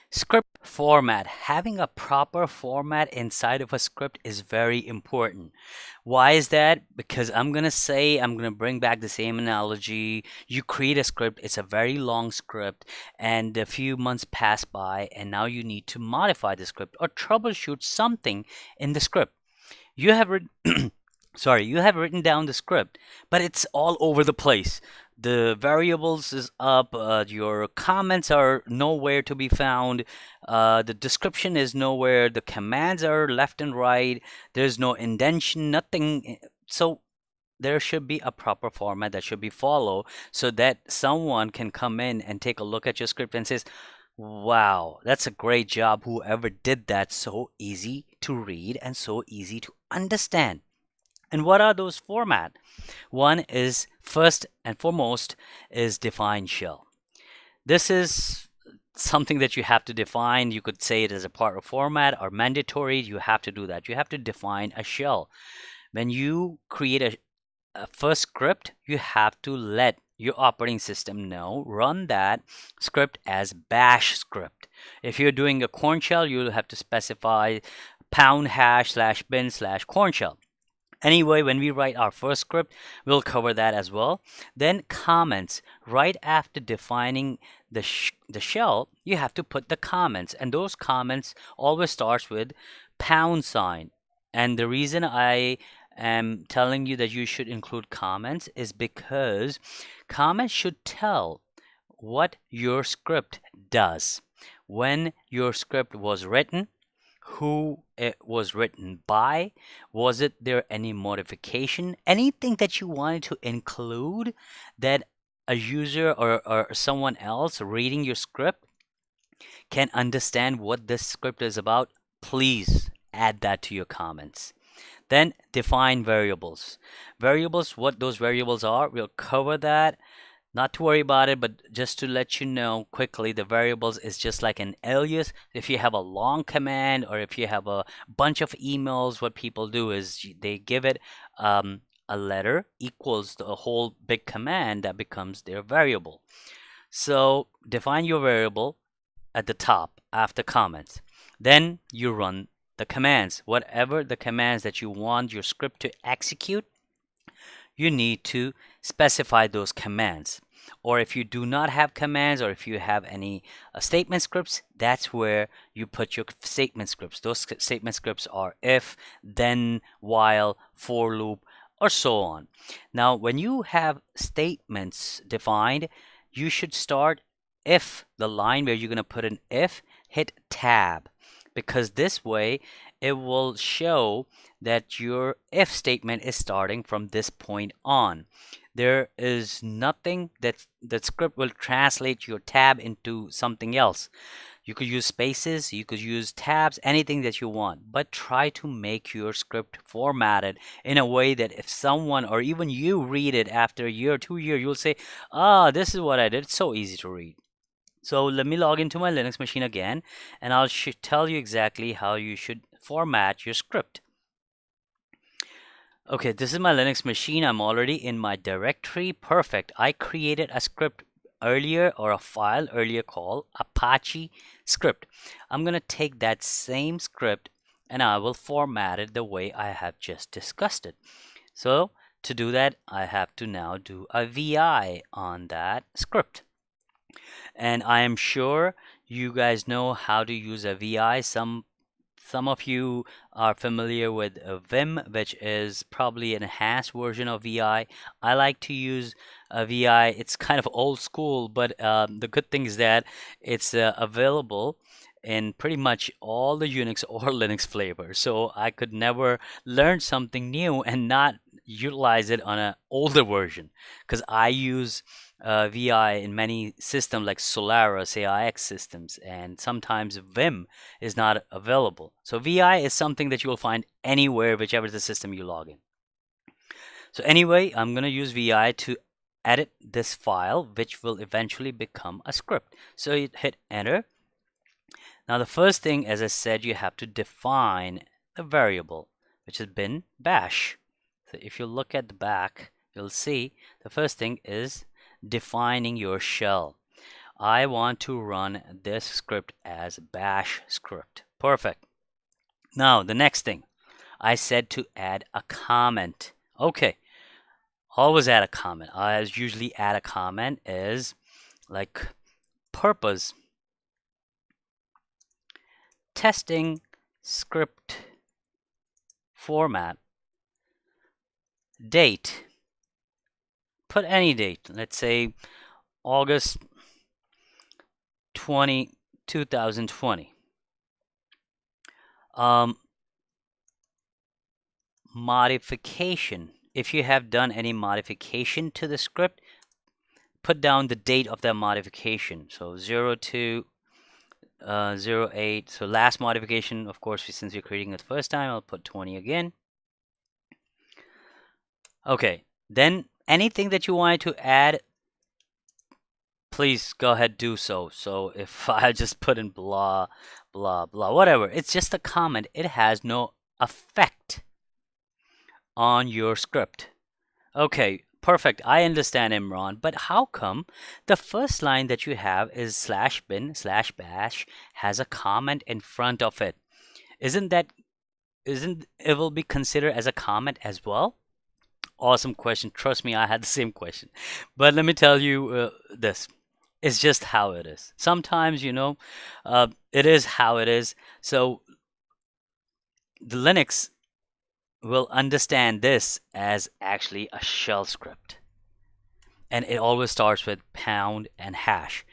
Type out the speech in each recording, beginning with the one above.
Script format. Having a proper format inside of a script is very important. Why is that? Because I'm gonna bring back the same analogy. You create a script, it's a very long script, and a few months pass by, and now you need to modify the script or troubleshoot something in the script. You have written you have written down the script, but it's all over the place. The variables is up, your comments are nowhere to be found, the description is nowhere, the commands are left and right, there's no indentation, nothing. So there should be a proper format that should be followed so that someone can come in and take a look at your script and says, wow, that's a great job. Whoever did that, so easy to read and so easy to understand. And what are those format? One is first and foremost is define shell. This is something that you have to define. You could say it as a part of format or mandatory. You have to do that. You have to define a shell. When you create a first script, you have to let your operating system know, run that script as bash script. If you're doing a corn shell, you'll have to specify pound hash slash bin slash corn shell. Anyway, when we write our first script, we'll cover that as well. Then comments. Right after defining the shell, you have to put the comments, and those comments always starts with pound sign. And the reason I am telling you that you should include comments is because comments should tell what your script does. When your script was written, who it was written by, was it there any modification, anything that you wanted to include that a user or someone else reading your script can understand what this script is about, please add that to your comments. Then define variables. Variables, what those variables are, we'll cover that. Not to worry about it, but just to let you know quickly, the variables is just like an alias. If you have a long command or if you have a bunch of emails, what people do is they give it a letter equals the whole big command that becomes their variable. So define your variable at the top after comments. Then you run the commands. Whatever the commands that you want your script to execute, you need to specify those commands. Or if you do not have commands, or if you have any statement scripts, that's where you put your statement scripts. Those statement scripts are if, then, while, for loop, or so on. Now, when you have statements defined, you should start if the line where you're going to put an if, hit tab, because this way it will show that your if statement is starting from this point on. There is nothing that the script will translate your tab into something else. You could use spaces, you could use tabs, anything that you want, but try to make your script formatted in a way that if someone or even you read it after a year or 2 years, you'll say, ah, this is what I did. It's so easy to read. So let me log into my Linux machine again, and I'll tell you exactly how you should format your script. Okay, this is my Linux machine. I'm already in my directory. Perfect. I created a script earlier, or a file earlier, called Apache script. I'm going to take that same script and I will format it the way I have just discussed it. So to do that, I have to now do a VI on that script. And I am sure you guys know how to use a VI. Some of you are familiar with Vim, which is probably an enhanced version of VI. I like to use a VI. It's kind of old school, but the good thing is that it's available in pretty much all the Unix or Linux flavors. So I could never learn something new and not utilize it on an older version, because I use VI in many systems like Solaris, AIX systems, and sometimes Vim is not available. So VI is something that you will find anywhere, whichever is the system you log in. So anyway, I'm going to use VI to edit this file, which will eventually become a script. So you hit enter. Now the first thing, as I said, you have to define a variable, which has been bash. So if you look at the back, you'll see the first thing is defining your shell. I want to run this script as bash script. Perfect. Now, the next thing, I said to add a comment. Okay, always add a comment. I usually add a comment is like purpose testing script format date. Put any date. Let's say August 2020. Modification. If you have done any modification to the script, put down the date of that modification. So 02 08. So last modification, of course, since you're creating it the first time, I'll put 20 again. Okay, then anything that you wanted to add, please go ahead do so. So if I just put in blah, blah, blah, whatever, it's just a comment. It has no effect on your script. Okay, perfect. I understand, Imran, but how come the first line that you have is /bin/bash has a comment in front of it? Isn't it will be considered as a comment as well? Awesome question. Trust me, I had the same question. But let me tell you this. It's just how it is. Sometimes, it is how it is. So the Linux will understand this as actually a shell script. And it always starts with pound and hash.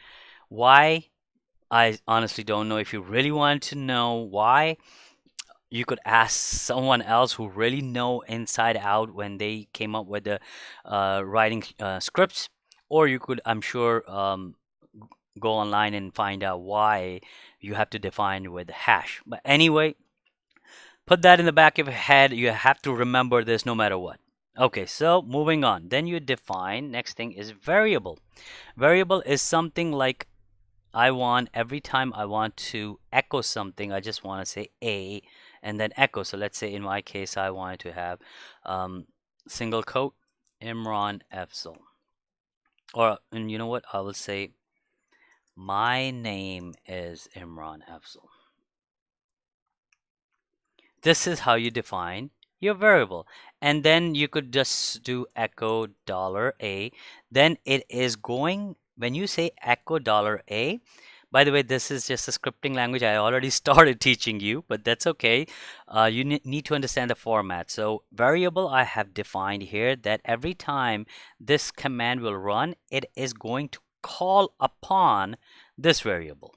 Why? I honestly don't know. If you really want to know why, you could ask someone else who really know inside out when they came up with the writing scripts, or you could, I'm sure, go online and find out why you have to define with hash. But anyway, put that in the back of your head. You have to remember this no matter what. Okay, so moving on. Then you define, next thing is variable. Variable is something like every time I want to echo something, I just want to say a and then echo. So let's say in my case, I wanted to have single quote Imran Afzal. And you know what? I will say, my name is Imran Afzal. This is how you define your variable. And then you could just do echo $a. Then it is going, when you say echo $a, by the way, this is just a scripting language I already started teaching you, but that's okay. You need to understand the format. So variable I have defined here that every time this command will run, it is going to call upon this variable.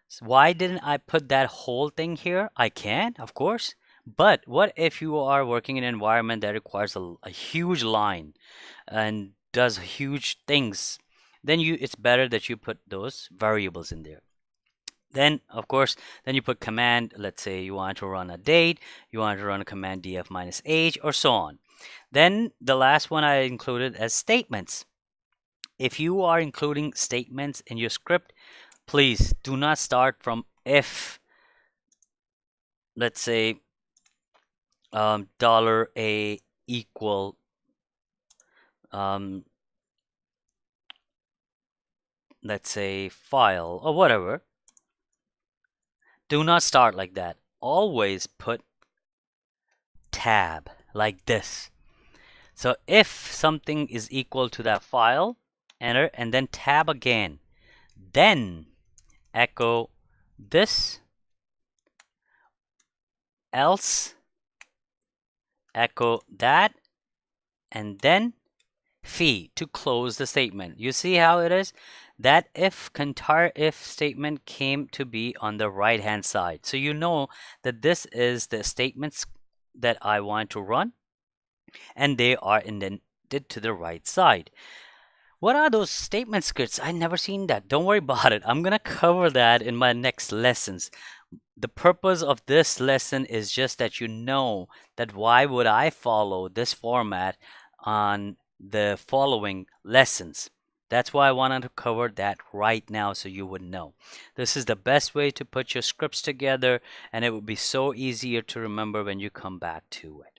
So why didn't I put that whole thing here? I can, of course. But what if you are working in an environment that requires a huge line and does huge things? Then it's better that you put those variables in there. Then, of course, then you put command. Let's say you want to run a date, you want to run a command df-h, or so on. Then the last one I included as statements. If you are including statements in your script, please do not start from if, let's say, $a equal let's say file or whatever. Do not start like that. Always put tab like this. So if something is equal to that file, enter, and then tab again. Then echo this, else echo that, and then phi to close the statement. You see how it is? That entire if statement came to be on the right hand side. So you know that this is the statements that I want to run, and they are indented to the right side. What are those statement scripts? I never seen that. Don't worry about it. I'm gonna cover that in my next lessons. The purpose of this lesson is just that you know that why would I follow this format on the following lessons. That's why I wanted to cover that right now so you would know. This is the best way to put your scripts together, and it would be so easier to remember when you come back to it.